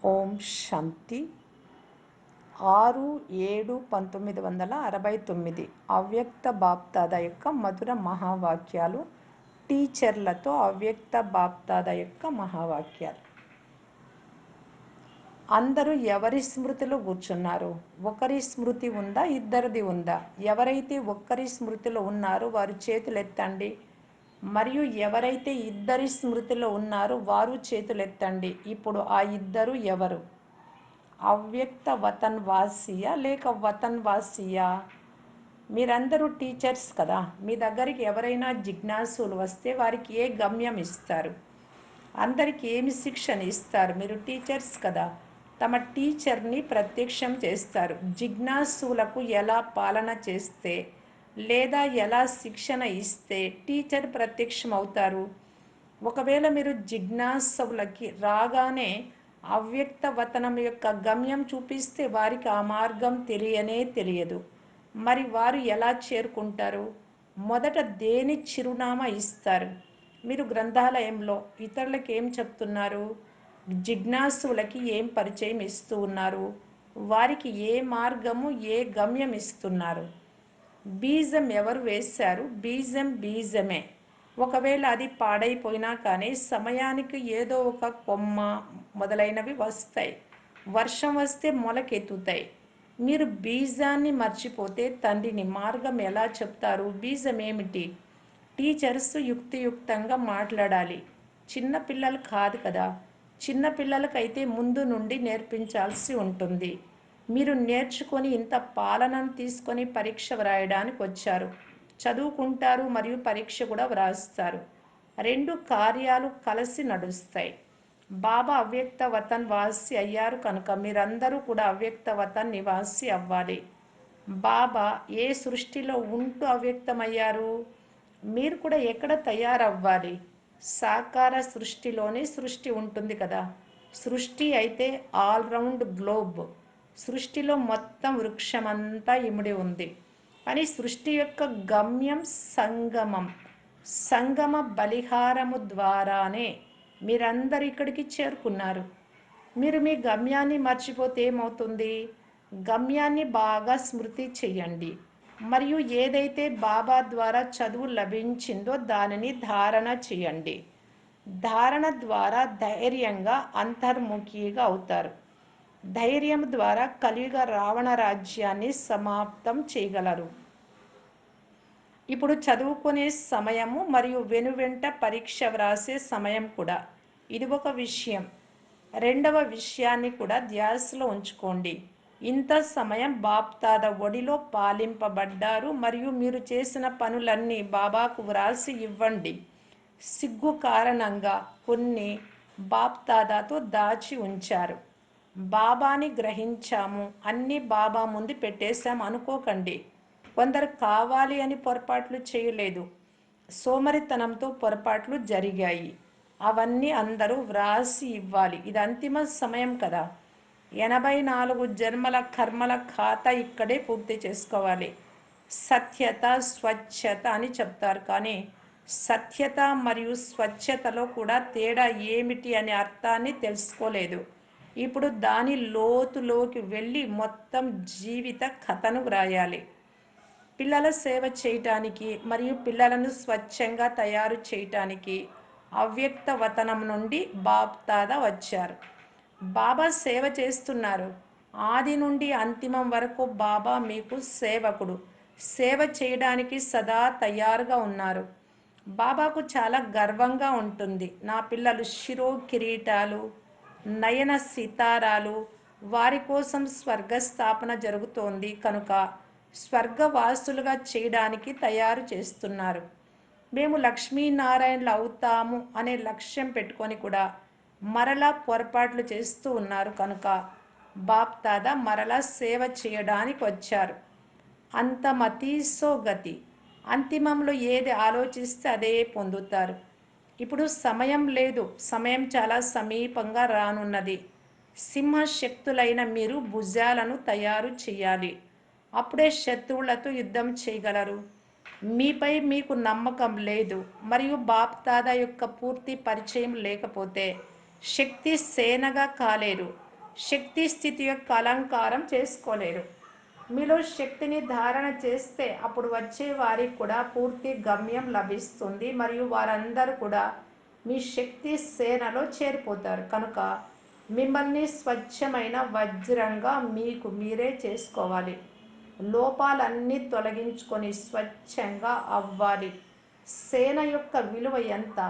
ఓం శాంతి 6/7/1969 అవ్యక్త బాప్దాద యొక్క మధుర మహావాక్యాలు. టీచర్లతో అవ్యక్త బాప్దాద యొక్క మహావాక్యాలు. అందరూ ఎవరి స్మృతిలో కూర్చున్నారు? ఒకరి స్మృతి ఉందా, ఇద్దరిది ఉందా? ఎవరైతే ఒక్కరి స్మృతిలో ఉన్నారో వారు చేతులెత్తండి. మరియు ఎవరైతే ఇద్దరి స్మృతిలో ఉన్నారో వారు చేతులెత్తండి. ఇప్పుడు ఆ ఇద్దరు ఎవరు? అవ్యక్త వతన్ వాసియా లేక వతన్ వాసియా? మీరందరూ టీచర్స్ కదా. మీ దగ్గరికి ఎవరైనా జిజ్ఞాసులు వస్తే వారికి ఏ గమ్యం ఇస్తారు? అందరికీ ఏమి శిక్షణ ఇస్తారు? మీరు టీచర్స్ కదా. తమ టీచర్ని ప్రత్యక్షం చేస్తారు. జిజ్ఞాసులకు ఎలా పాలన చేస్తే లేదా ఎలా శిక్షణ ఇస్తే టీచర్ ప్రత్యక్షం అవుతారు? ఒకవేళ మీరు జిజ్ఞాసులకి రాగానే అవ్యక్త వతనం యొక్క గమ్యం చూపిస్తే వారికి ఆ మార్గం తెలియనే తెలియదు. మరి వారు ఎలా చేరుకుంటారు? మొదట దేని చిరునామా ఇస్తారు? మీరు గ్రంథాలయంలో ఇతరులకు ఏం చెప్తున్నారు? జిజ్ఞాసులకి ఏం పరిచయం ఇస్తూ ఉన్నారు? వారికి ఏ మార్గము, ఏ గమ్యం ఇస్తున్నారు? బీజం ఎవరు వేశారు? బీజం బీజమే. ఒకవేళ అది పాడైపోయినా కానీ సమయానికి ఏదో ఒక కొమ్మ మొదలైనవి వస్తాయి. వర్షం వస్తే మొలకెత్తుతాయి. మీరు బీజాన్ని మర్చిపోతే తండ్రిని మార్గం ఎలా చెప్తారు? బీజం ఏమిటి? టీచర్స్ యుక్తియుక్తంగా మాట్లాడాలి. చిన్న పిల్లలు కాదు కదా. చిన్న పిల్లలకైతే ముందు నుండి నేర్పించాల్సి ఉంటుంది. మీరు నేర్చుకొని ఇంత పాలనను తీసుకొని పరీక్ష వ్రాయడానికి వచ్చారు. చదువుకుంటారు మరియు పరీక్ష కూడా వ్రాస్తారు. రెండు కార్యాలు కలిసి నడుస్తాయి. బాబా అవ్యక్త వతన్ వాసి అయ్యారు కనుక మీరందరూ కూడా అవ్యక్త వతన్ నివాసి అవ్వాలి. బాబా ఏ సృష్టిలో ఉంటూ అవ్యక్తమయ్యారు? మీరు కూడా ఎక్కడ తయారవ్వాలి? సాకార సృష్టిలోనే సృష్టి ఉంటుంది కదా. సృష్టి అయితే ఆల్రౌండ్ గ్లోబ్. సృష్టిలో మొత్తం వృక్షమంతా ఇమిడి ఉంది. కానీ సృష్టి యొక్క గమ్యం సంగమం. సంగమ బలిహారము ద్వారానే మీరందరు ఇక్కడికి చేరుకున్నారు. మీరు మీ గమ్యాన్ని మర్చిపోతే ఏమవుతుంది? గమ్యాన్ని బాగా స్మృతి చెయ్యండి. మరియు ఏదైతే బాబా ద్వారా చదువు లభించిందో దానిని ధారణ చేయండి. ధారణ ద్వారా ధైర్యంగా అంతర్ముఖిగా అవుతారు. ధైర్యం ద్వారా కలియుగ రావణ రాజ్యాన్ని సమాప్తం చేయగలరు. ఇప్పుడు చదువుకునే సమయము మరియు వెనువెంట పరీక్ష వ్రాసే సమయం కూడా. ఇది ఒక విషయం. రెండవ విషయాన్ని కూడా ధ్యాసలో ఉంచుకోండి. ఇంత సమయం బాప్దాద ఒడిలో పాలింపబడ్డారు మరియు మీరు చేసిన పనులన్నీ బాబాకు వ్రాసి ఇవ్వండి. సిగ్గు కారణంగా కొన్ని బాప్దాదాతో దాచి ఉంచారు. బాబాని గ్రహించాము, అన్నీ బాబా ముందు పెట్టేశాం అనుకోకండి. కొందరు కావాలి అని పొరపాట్లు చేయలేదు. సోమరితనంతో పొరపాట్లు జరిగాయి. అవన్నీ అందరూ వ్రాసి ఇవ్వాలి. ఇది అంతిమ సమయం కదా. 84 జన్మల కర్మల ఖాతా ఇక్కడే పూర్తి చేసుకోవాలి. సత్యత, స్వచ్ఛత అని చెప్తారు, కానీ సత్యత మరియు స్వచ్ఛతలో కూడా తేడా ఏమిటి అనే అర్థాన్ని తెలుసుకోలేదు. ఇప్పుడు దాని లోతులోకి వెళ్ళి మొత్తం జీవిత కథను వ్రాయాలి. పిల్లల సేవ చేయటానికి మరియు పిల్లలను స్వచ్ఛంగా తయారు చేయటానికి అవ్యక్త వతనం నుండి బాప్దాదా వచ్చారు. బాబా సేవ చేస్తున్నారు. ఆది నుండి అంతిమం వరకు బాబా మీకు సేవకుడు. సేవ చేయడానికి సదా తయారుగా ఉన్నారు. బాబాకు చాలా గర్వంగా ఉంటుంది. నా పిల్లలు శిరో కిరీటాలు, నయన సితారాలు, వారి కోసం స్వర్గస్థాపన జరుగుతోంది కనుక స్వర్గవాసులుగా చేయడానికి తయారు చేస్తున్నారు. మేము లక్ష్మీనారాయణలు అవుతాము అనే లక్ష్యం పెట్టుకొని కూడా మరలా పొరపాట్లు చేస్తూ ఉన్నారు కనుక బాప్దాదా మరలా సేవ చేయడానికి వచ్చారు. అంతమతీసో గతి. అంతిమంలో ఏది ఆలోచిస్తే అదే పొందుతారు. ఇప్పుడు సమయం లేదు. సమయం చాలా సమీపంగా రానున్నది. సింహశక్తులైన మీరు భుజాలను తయారు చేయాలి. అప్పుడే శత్రువులతో యుద్ధం చేయగలరు. మీపై మీకు నమ్మకం లేదు మరియు బాప్దాదా యొక్క పూర్తి పరిచయం లేకపోతే శక్తి సేనగా కాలేరు. శక్తి స్థితి యొక్క అలంకారం చేసుకోలేరు. మీలో శక్తిని ధారణ చేస్తే అప్పుడు వచ్చే వారికి కూడా పూర్తి గమ్యం లభిస్తుంది మరియు వారందరూ కూడా మీ శక్తి సేనలో చేరిపోతారు. కనుక మిమ్మల్ని స్వచ్ఛమైన వజ్రంగా మీకు మీరే చేసుకోవాలి. లోపాలన్నీ తొలగించుకొని స్వచ్ఛంగా అవ్వాలి. సేన యొక్క విలువ ఎంత?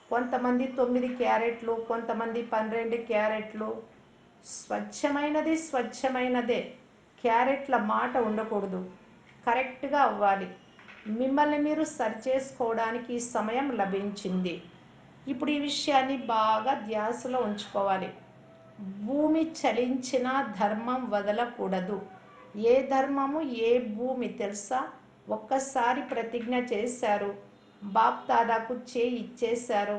కొంతమంది 9 క్యారెట్లు, కొంతమంది 12 క్యారెట్లు. స్వచ్ఛమైనది స్వచ్ఛమైనదే. క్యారెట్ల మాట ఉండకూడదు. కరెక్ట్గా అవ్వాలి. మిమ్మల్ని మీరు సరిచేసుకోవడానికి సమయం లభించింది. ఇప్పుడు ఈ విషయాన్ని బాగా ధ్యాసలో ఉంచుకోవాలి. భూమి చలించినా ధర్మం వదలకూడదు. ఏ ధర్మము ఏ భూమి తెలుసా? ఒక్కసారి ప్రతిజ్ఞ చేశారు, బాప్ దాదాకు చేయి ఇచ్చేశారు.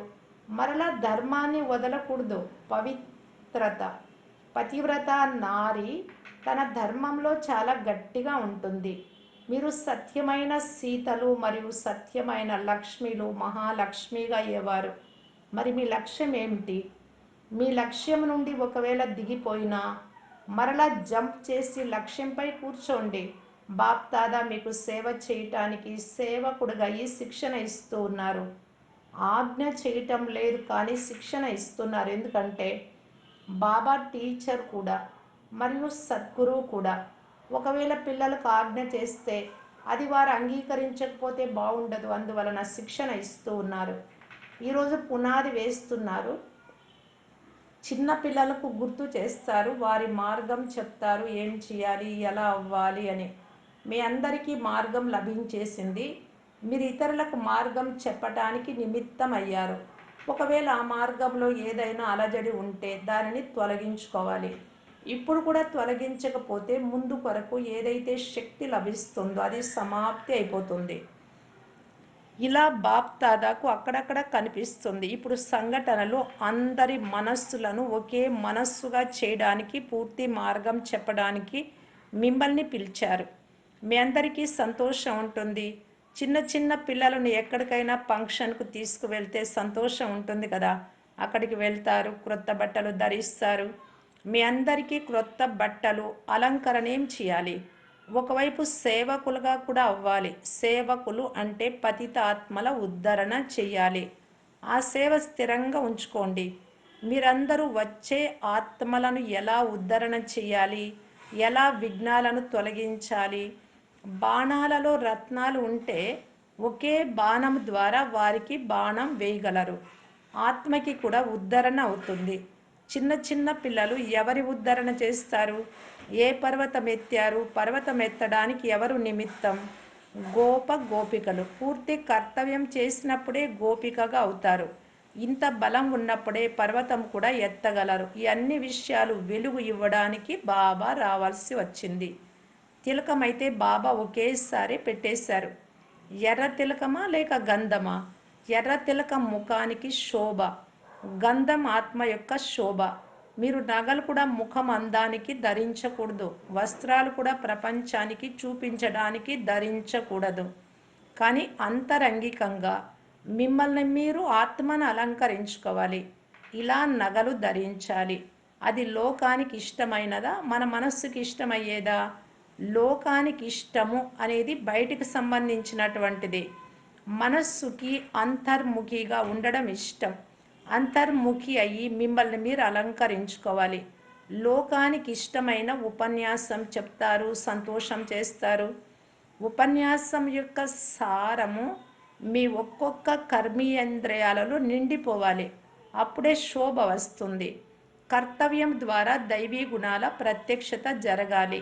మరలా ధర్మాన్ని వదలకూడదు. పవిత్రత, పతివ్రత నారి తన ధర్మంలో చాలా గట్టిగా ఉంటుంది. మీరు సత్యమైన సీతలు మరియు సత్యమైన లక్ష్మిలు, మహాలక్ష్మిగా అయ్యేవారు. మరి మీ లక్ష్యం ఏమిటి? మీ లక్ష్యం నుండి ఒకవేళ దిగిపోయినా మరలా జంప్ చేసి లక్ష్యంపై కూర్చోండి. బాప్ దాదా మీకు సేవ చేయటానికి సేవకుడుగా ఈ శిక్షణ ఇస్తూ ఉన్నారు. ఆజ్ఞ చేయటం లేదు కానీ శిక్షణ ఇస్తున్నారు. ఎందుకంటే బాబా టీచర్ కూడా మరియు సద్గురువు కూడా. ఒకవేళ పిల్లలకు ఆజ్ఞ చేస్తే అది వారు అంగీకరించకపోతే బాగుండదు. అందువలన శిక్షణ ఇస్తూ ఉన్నారు. ఈరోజు పునాది వేస్తున్నారు. చిన్న పిల్లలకు గుర్తు చేస్తారు, వారి మార్గం చెప్తారు, ఏం చేయాలి, ఎలా అవ్వాలి అని. మీ అందరికీ మార్గం లభించేసింది. మీరు ఇతరులకు మార్గం చెప్పటానికి నిమిత్తం అయ్యారు. ఒకవేళ ఆ మార్గంలో ఏదైనా అలజడి ఉంటే దానిని తొలగించుకోవాలి. ఇప్పుడు కూడా తొలగించకపోతే ముందు కొరకు ఏదైతే శక్తి లభిస్తుందో అది సమాప్తి అయిపోతుంది. ఇలా బాప్ దాదాకు అక్కడక్కడ కనిపిస్తుంది. ఇప్పుడు సంఘటనలు అందరి మనస్సులను ఒకే మనస్సుగా చేయడానికి, పూర్తి మార్గం చెప్పడానికి మిమ్మల్ని పిలిచారు. మీ అందరికీ సంతోషం ఉంటుంది. చిన్న చిన్న పిల్లలను ఎక్కడికైనా ఫంక్షన్కు తీసుకువెళ్తే సంతోషం ఉంటుంది కదా. అక్కడికి వెళ్తారు, క్రొత్త బట్టలు ధరిస్తారు. మీ అందరికీ క్రొత్త బట్టలు అలంకరణ ఏం చేయాలి? ఒకవైపు సేవకులుగా కూడా అవ్వాలి. సేవకులు అంటే పతిత ఆత్మల ఉద్ధరణ చెయ్యాలి. ఆ సేవ స్థిరంగా ఉంచుకోండి. మీరందరూ వచ్చే ఆత్మలను ఎలా ఉద్ధరణ చెయ్యాలి, ఎలా విఘ్నాలను తొలగించాలి. బాణాలలో రత్నాలు ఉంటే ఒకే బాణం ద్వారా వారికి బాణం వేయగలరు. ఆత్మకి కూడా ఉద్ధరణ అవుతుంది. చిన్న చిన్న పిల్లలు ఎవరి ఉద్ధరణ చేస్తారు? ఏ పర్వతం ఎత్తారు? పర్వతం ఎత్తడానికి ఎవరు నిమిత్తం? గోపికలు. పూర్తి కర్తవ్యం చేసినప్పుడే గోపికగా అవుతారు. ఇంత బలం ఉన్నప్పుడే పర్వతం కూడా ఎత్తగలరు. ఈ అన్ని విషయాలు వెలుగు ఇవ్వడానికి బాబా రావాల్సి వచ్చింది. తిలకం అయితే బాబా ఒకేసారి పెట్టేశారు. ఎర్ర తిలకమా లేక గంధమా? ఎర్ర తిలకం ముఖానికి శోభ, గంధం ఆత్మ యొక్క శోభ. మీరు నగలు కూడా ముఖం అందానికి ధరించకూడదు. వస్త్రాలు కూడా ప్రపంచానికి చూపించడానికి ధరించకూడదు. కానీ అంతరంగికంగా మిమ్మల్ని మీరు ఆత్మను అలంకరించుకోవాలి. ఇలా నగలు ధరించాలి. అది లోకానికి ఇష్టమైనదా, మన మనస్సుకి ఇష్టమయ్యేదా? లోకానికి ఇష్టము అనేది బయటికి సంబంధించినటువంటిది. మనస్సుకి అంతర్ముఖిగా ఉండడం ఇష్టం. అంతర్ముఖి అయ్యి మిమ్మల్ని మీరు అలంకరించుకోవాలి. లోకానికి ఇష్టమైన ఉపన్యాసం చెప్తారు, సంతోషం చేస్తారు. ఉపన్యాసం యొక్క సారము మీ ఒక్కొక్క కర్మేంద్రియాలలో నిండిపోవాలి. అప్పుడే శోభ వస్తుంది. కర్తవ్యం ద్వారా దైవీ గుణాల ప్రత్యక్షత జరగాలి.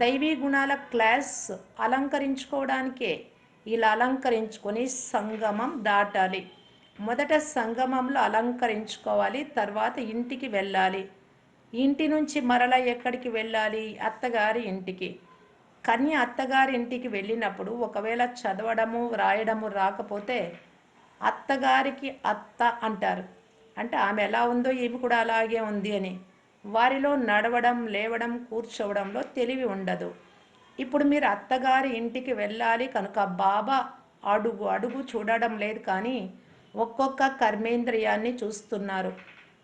దైవీ గుణాల క్లాస్ అలంకరించుకోవడానికే. ఇలా అలంకరించుకొని సంగమం దాటాలి. మొదట సంగమంలో అలంకరించుకోవాలి, తర్వాత ఇంటికి వెళ్ళాలి. ఇంటి నుంచి మరలా ఎక్కడికి వెళ్ళాలి? అత్తగారి ఇంటికి. కన్య అత్తగారి ఇంటికి వెళ్ళినప్పుడు ఒకవేళ చదవడము వ్రాయడము రాకపోతే అత్తగారికి అత్త అంటారు. అంటే ఆమె ఎలా ఉందో ఈమె కూడా అలాగే ఉంది అని. వారిలో నడవడం, లేవడం, కూర్చోవడంలో తెలివి ఉండదు. ఇప్పుడు మీరు అత్తగారి ఇంటికి వెళ్ళాలి కనుక బాబా అడుగు అడుగు చూడడం లేదు కానీ ఒక్కొక్క కర్మేంద్రియాన్ని చూస్తున్నారు.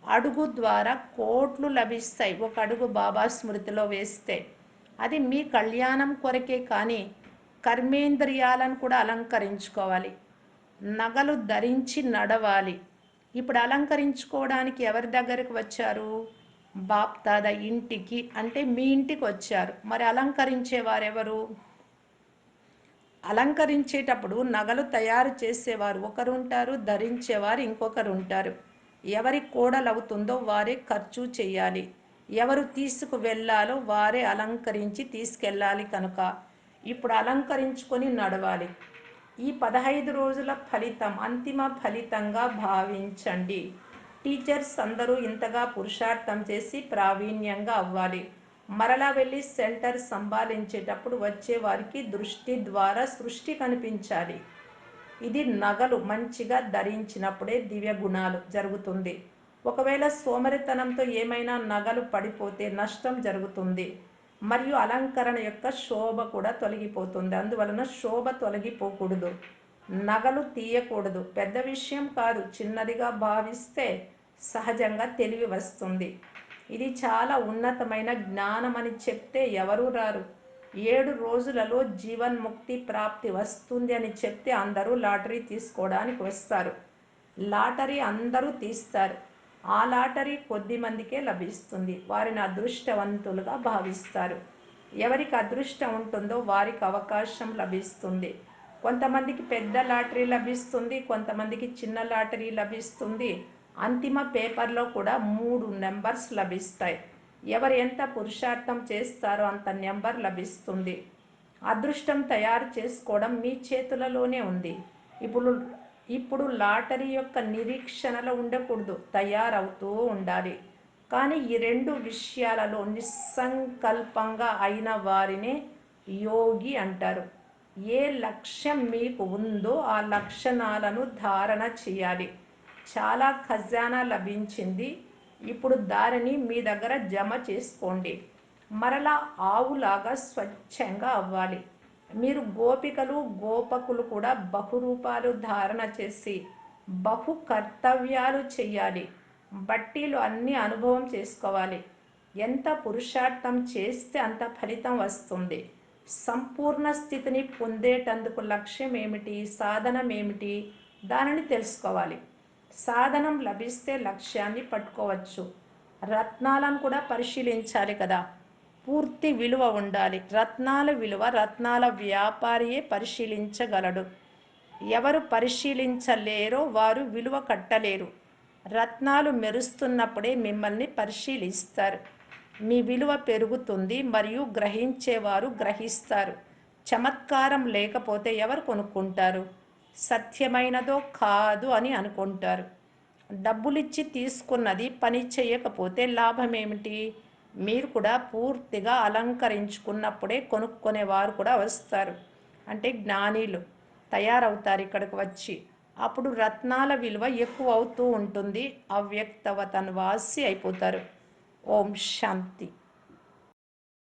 అడుగు ద్వారా కోట్లు లభిస్తాయి. ఒక అడుగు బాబా స్మృతిలో వేస్తే అది మీ కళ్యాణం కొరకే, కానీ కర్మేంద్రియాలను కూడా అలంకరించుకోవాలి. నగలు ధరించి నడవాలి. ఇప్పుడు అలంకరించుకోవడానికి ఎవరి దగ్గరకు వచ్చారు? బాప్దాద ఇంటికి, అంటే మీ ఇంటికి వచ్చారు. మరి అలంకరించే వారెవరు? అలంకరించేటప్పుడు నగలు తయారు చేసేవారు ఒకరు ఉంటారు, ధరించేవారు ఇంకొకరు ఉంటారు. ఎవరి కోడలవుతుందో వారే ఖర్చు చేయాలి. ఎవరు తీసుకు వెళ్ళాలో వారే అలంకరించి తీసుకెళ్ళాలి. కనుక ఇప్పుడు అలంకరించుకొని నడవాలి. ఈ 15 రోజుల ఫలితం అంతిమ ఫలితంగా భావించండి. టీచర్స్ అందరూ ఇంతగా పురుషార్థం చేసి ప్రావీణ్యంగా అవ్వాలి. మరలా వెళ్ళి సెంటర్ సంభాళించేటప్పుడు వచ్చే వారికి దృష్టి ద్వారా సృష్టి కనిపించాలి. ఇది నగలు మంచిగా ధరించినప్పుడే దివ్య గుణాలు జరుగుతుంది. ఒకవేళ సోమరితనంతో ఏమైనా నగలు పడిపోతే నష్టం జరుగుతుంది. మరియు అలంకరణ యొక్క శోభ కూడా తొలగిపోతుంది. అందువలన శోభ తొలగిపోకూడదు. నగలు తీయకూడదు. పెద్ద విషయం కాదు, చిన్నదిగా భావిస్తే సహజంగా తెలివి వస్తుంది. ఇది చాలా ఉన్నతమైన జ్ఞానం అని చెప్తే ఎవరూ రారు. 7 రోజులలో జీవన్ముక్తి ప్రాప్తి వస్తుంది అని చెప్తే అందరూ లాటరీ తీసుకోవడానికి వస్తారు. లాటరీ అందరూ తీస్తారు. ఆ లాటరీ కొద్ది మందికే లభిస్తుంది. వారిని అదృష్టవంతులుగా భావిస్తారు. ఎవరికి అదృష్టం ఉంటుందో వారికి అవకాశం లభిస్తుంది. కొంతమందికి పెద్ద లాటరీ లభిస్తుంది, కొంతమందికి చిన్న లాటరీ లభిస్తుంది. అంతిమ పేపర్లో కూడా 3 నెంబర్స్ లభిస్తాయి. ఎవరు ఎంత పురుషార్థం చేస్తారో అంత నెంబర్ లభిస్తుంది. అదృష్టం తయారు చేసుకోవడం మీ చేతులలోనే ఉంది. ఇప్పుడు లాటరీ యొక్క నిరీక్షణలో ఉండకూడదు, తయారవుతూ ఉండాలి. కానీ ఈ 2 విషయాలలో నిస్సంకల్పంగా అయిన వారినే యోగి అంటారు. ఏ లక్ష్యం మీకు ఉందో ఆ లక్షణాలను ధారణ చేయాలి. చాలా ఖజానా లభించింది. ఇప్పుడు దానిని మీ దగ్గర జమ చేసుకోండి. మరలా ఆవులాగా స్వచ్ఛంగా అవ్వాలి. మీరు గోపికలు గోపకులు కూడా బహురూపాలు ధారణ చేసి బహు కర్తవ్యాలు చెయ్యాలి. బట్టీలు అన్నీ అనుభవం చేసుకోవాలి. ఎంత పురుషార్థం చేస్తే అంత ఫలితం వస్తుంది. సంపూర్ణ స్థితిని పొందేటందుకు లక్ష్యం ఏమిటి, సాధనం ఏమిటి, దానిని తెలుసుకోవాలి. సాధనం లభిస్తే లక్ష్యాన్ని పట్టుకోవచ్చు. రత్నాలను కూడా పరిశీలించాలి కదా. పూర్తి విలువ ఉండాలి. రత్నాల విలువ రత్నాల వ్యాపారియే పరిశీలించగలడు. ఎవరు పరిశీలించలేరో వారు విలువ కట్టలేరు. రత్నాలు మెరుస్తున్నప్పుడే మిమ్మల్ని పరిశీలిస్తారు. మీ విలువ పెరుగుతుంది మరియు గ్రహించేవారు గ్రహిస్తారు. చమత్కారం లేకపోతే ఎవరు కొనుక్కుంటారు? సత్యమైనదో కాదు అని అనుకుంటారు. డబ్బులిచ్చి తీసుకున్నది పని చేయకపోతే లాభం ఏమిటి? మీరు కూడా పూర్తిగా అలంకరించుకున్నప్పుడే కొనుక్కునేవారు కూడా వస్తారు. అంటే జ్ఞానీలు తయారవుతారు ఇక్కడికి వచ్చి. అప్పుడు రత్నాల విలువ ఎక్కువ అవుతూ ఉంటుంది. అవ్యక్తవతన్వాసి అయిపోతారు. ఓం శాంతి.